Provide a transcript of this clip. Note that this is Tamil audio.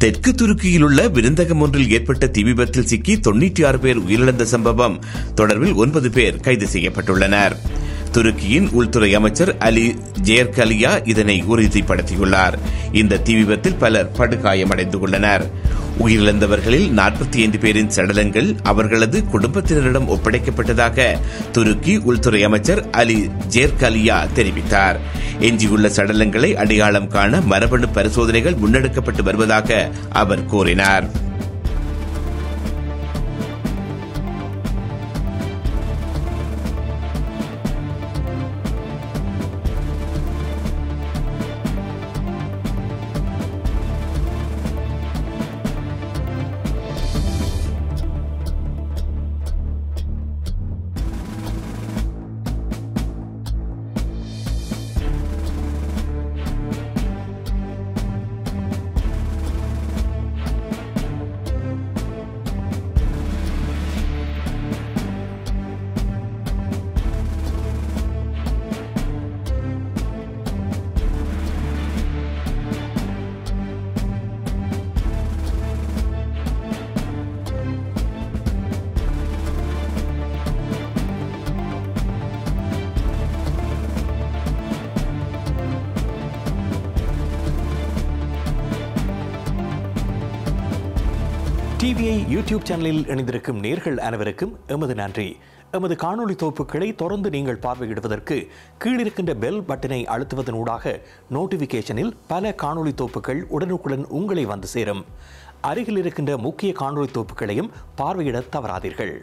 தெற்கு துருக்கியில் உள்ள விருந்தகம் ஒன்றில் ஏற்பட்ட தீ விபத்தில் சிக்கி 96 பேர் உயிரிழந்த சம்பவம் தொடர்பில் 9 பேர் கைது செய்யப்பட்டுள்ளனர். துருக்கியின் உள்துறை அமைச்சர் அலி ஜேர்கலியா இதனை உறுதிப்படுத்தியுள்ளார். இந்த தீ விபத்தில் பலர் படுகாயமடைந்துள்ளனர். உயிரிழந்தவர்களில் 45 பேரின் சடலங்கள் அவர்களது குடும்பத்தினரிடம் ஒப்படைக்கப்பட்டதாக துருக்கி உள்துறை அமைச்சர் அலி ஜேர்கலியா தெரிவித்தார். எஞ்சியுள்ள சடலங்களை அடையாளம் காண மரபணு பரிசோதனைகள் முன்னெடுக்கப்பட்டு வருவதாக அவர் கூறினார். டிவிஐ யூடியூப் சேனலில் இணைந்திருக்கும் நேர்கள் அனைவருக்கும் எமது நன்றி. எமது காணொலி தொகுப்புகளை தொடர்ந்து நீங்கள் பார்வையிடுவதற்கு கீழிருக்கின்ற பெல் பட்டனை அழுத்துவதனூடாக நோட்டிபிகேஷனில் பல காணொலி தொகுப்புகள் உடனுக்குடன் உங்களை வந்து சேரும். அருகில் இருக்கின்ற முக்கிய காணொலி தொகுப்புகளையும் பார்வையிட தவறாதீர்கள்.